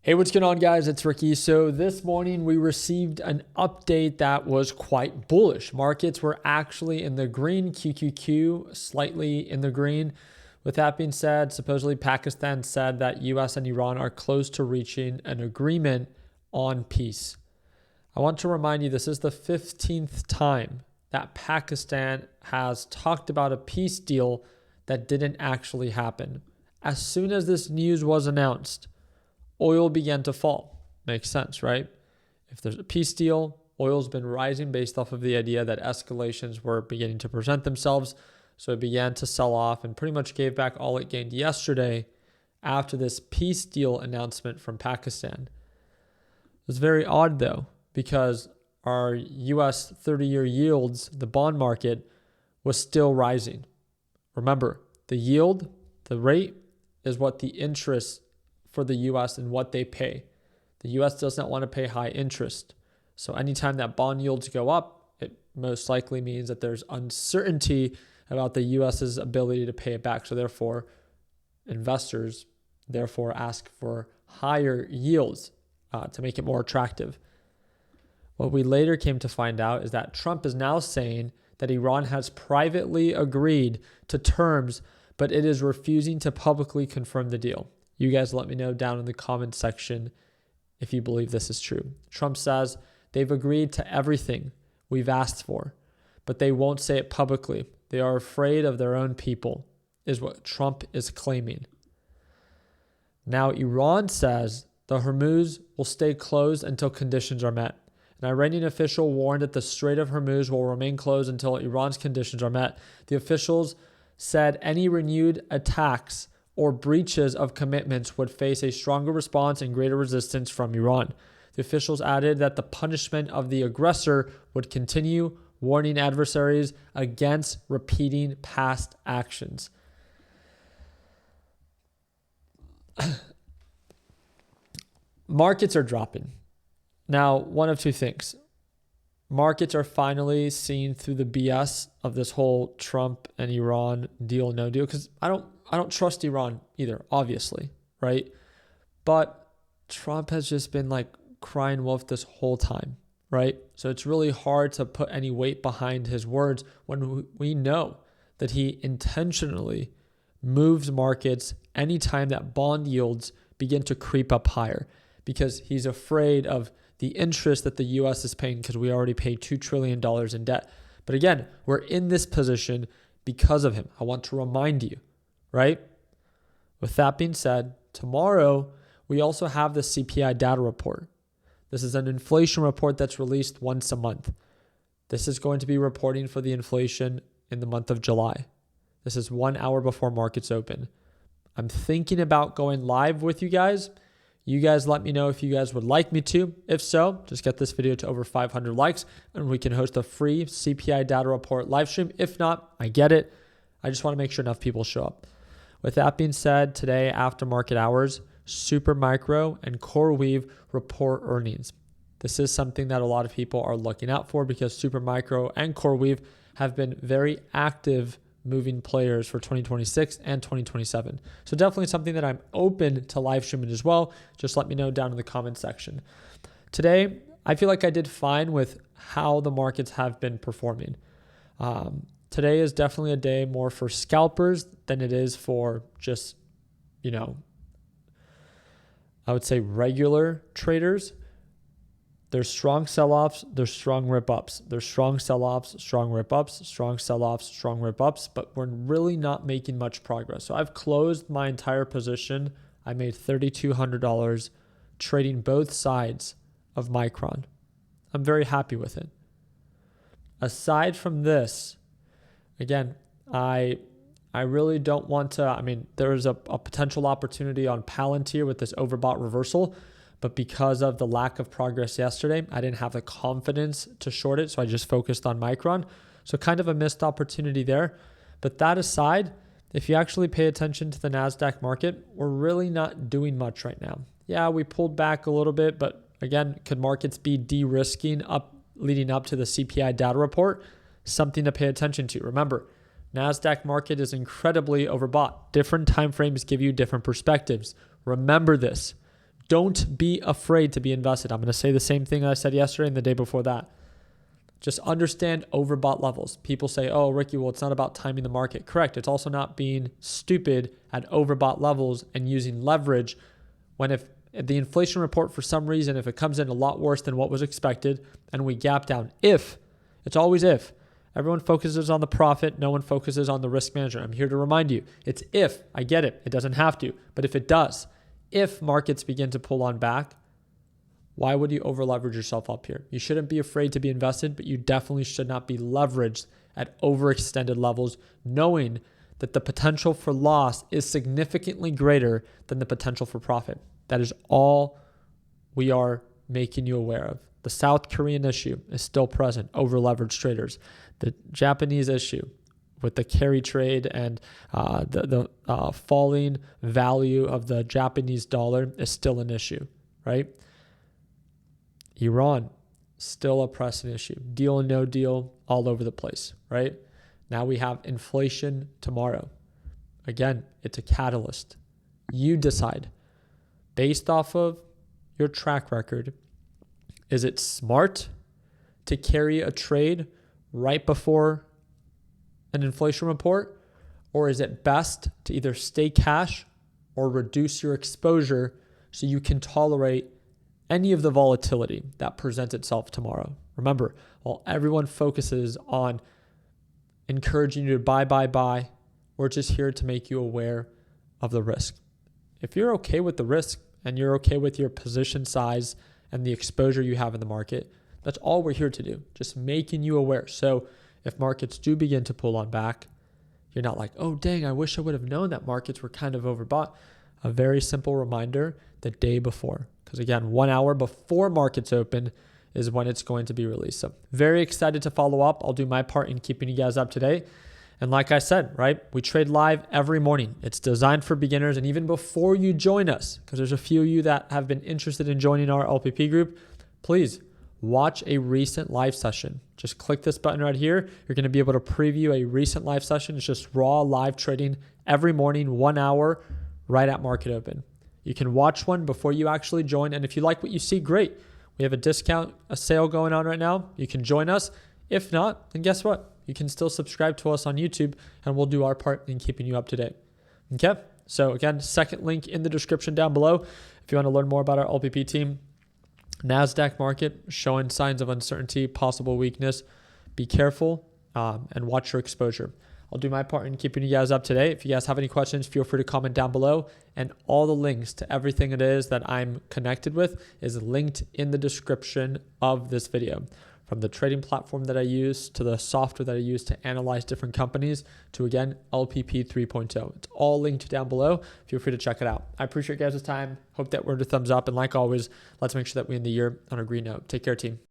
Hey, what's going on, guys? It's Ricky. So this morning we received an update that was quite bullish. Markets were actually in the green, QQQ slightly in the green. With that being said, supposedly Pakistan said that US and Iran are close to reaching an agreement on peace. I want to remind you, this is the 15th time that Pakistan has talked about a peace deal that didn't actually happen. As soon as this news was announced, oil began to fall. Makes sense, right? If there's a peace deal, oil's been rising based off of the idea that escalations were beginning to present themselves. So it began to sell off and pretty much gave back all it gained yesterday after this peace deal announcement from Pakistan. It's very odd though, because our US 30-year yields, the bond market, was still rising. Remember, the yield, the rate, is what the interest for the US and what they pay. The US does not want to pay high interest. So anytime that bond yields go up, it most likely means that there's uncertainty about the US's ability to pay it back. So therefore, investors therefore ask for higher yields to make it more attractive. What we later came to find out is that Trump is now saying that Iran has privately agreed to terms, but it is refusing to publicly confirm the deal. You guys let me know down in the comments section if you believe this is true. Trump says they've agreed to everything we've asked for, but they won't say it publicly. They are afraid of their own people, is what Trump is claiming. Now, Iran says the Hormuz will stay closed until conditions are met. An Iranian official warned that the Strait of Hormuz will remain closed until Iran's conditions are met. The officials said any renewed attacks or breaches of commitments would face a stronger response and greater resistance from Iran. The officials added that the punishment of the aggressor would continue, warning adversaries against repeating past actions. Markets are dropping. Now, one of two things. Markets are finally seeing through the BS of this whole Trump and Iran deal, no deal, because I don't trust Iran either, obviously, right? But Trump has just been like crying wolf this whole time, right? So it's really hard to put any weight behind his words when we know that he intentionally moves markets anytime that bond yields begin to creep up higher, because he's afraid of the interest that the US is paying, because we already pay $2 trillion in debt. But again, we're in this position because of him. I want to remind you, right? With that being said, tomorrow we also have the CPI data report. This is an inflation report that's released once a month. This is going to be reporting for the inflation in the month of July. This is 1 hour before markets open. I'm thinking about going live with you guys. You guys let me know if you guys would like me to. If so, just get this video to over 500 likes and we can host a free CPI data report live stream. If not, I get it. I just want to make sure enough people show up. With that being said, today after market hours, Supermicro and CoreWeave report earnings. This is something that a lot of people are looking out for because Supermicro and CoreWeave have been very active moving players for 2026 and 2027. So definitely something that I'm open to live streaming as well. Just let me know down in the comment section. Today, I feel like I did fine with how the markets have been performing. Today is definitely a day more for scalpers than it is for just, I would say regular traders. There's strong sell-offs, there's strong rip-ups. There's strong sell-offs, strong rip-ups, strong sell-offs, strong rip-ups, but we're really not making much progress. So I've closed my entire position. I made $3,200 trading both sides of Micron. I'm very happy with it. Aside from this, again, I really don't want to, there's a potential opportunity on Palantir with this overbought reversal, but because of the lack of progress yesterday, I didn't have the confidence to short it, so I just focused on Micron. So kind of a missed opportunity there. But that aside, if you actually pay attention to the NASDAQ market, we're really not doing much right now. Yeah, we pulled back a little bit, but again, could markets be de-risking up leading up to the CPI data report? Something to pay attention to. Remember, NASDAQ market is incredibly overbought. Different time frames give you different perspectives. Remember this. Don't be afraid to be invested. I'm going to say the same thing I said yesterday and the day before that. Just understand overbought levels. People say, oh, Ricky, well, it's not about timing the market. Correct. It's also not being stupid at overbought levels and using leverage when if the inflation report, for some reason, if it comes in a lot worse than what was expected and we gap down, it's always if. Everyone focuses on the profit. No one focuses on the risk management. I'm here to remind you, it's if. I get it. It doesn't have to. But if it does, if markets begin to pull on back, why would you over leverage yourself up here? You shouldn't be afraid to be invested, but you definitely should not be leveraged at overextended levels, knowing that the potential for loss is significantly greater than the potential for profit. That is all we are making you aware of. The South Korean issue is still present, over leveraged traders. The Japanese issue with the carry trade and the falling value of the Japanese dollar is still an issue, right? Iran, still a pressing issue. Deal and no deal all over the place, right? Now we have inflation tomorrow. Again, it's a catalyst. You decide. Based off of your track record, is it smart to carry a trade right before an inflation report? Or is it best to either stay cash or reduce your exposure so you can tolerate any of the volatility that presents itself tomorrow? Remember, while everyone focuses on encouraging you to buy, we're just here to make you aware of the risk. If you're okay with the risk and you're okay with your position size and the exposure you have in the market, that's all we're here to do, just making you aware. So if markets do begin to pull on back, you're not like, oh, dang, I wish I would have known that markets were kind of overbought. A very simple reminder the day before. Because again, 1 hour before markets open is when it's going to be released. So very excited to follow up. I'll do my part in keeping you guys up to date. And like I said, right, we trade live every morning. It's designed for beginners. And even before you join us, because there's a few of you that have been interested in joining our LPP group, please watch a recent live session. Just click this button right here. You're going to be able to preview a recent live session. It's just raw live trading every morning, 1 hour, right at market open. You can watch one before you actually join. And if you like what you see, great. We have a sale going on right now. You can join us. If not, then guess what? You can still subscribe to us on YouTube and we'll do our part in keeping you up to date. Okay? So again, second link in the description down below. If you want to learn more about our LPP team, NASDAQ market showing signs of uncertainty, possible weakness. Be careful and watch your exposure. I'll do my part in keeping you guys up to date. If you guys have any questions, feel free to comment down below. And all the links to everything it is that I'm connected with is linked in the description of this video. From the trading platform that I use to the software that I use to analyze different companies to, again, LPP 3.0. It's all linked down below. Feel free to check it out. I appreciate you guys' time. Hope that we're a thumbs up. And like always, let's make sure that we end the year on a green note. Take care, team.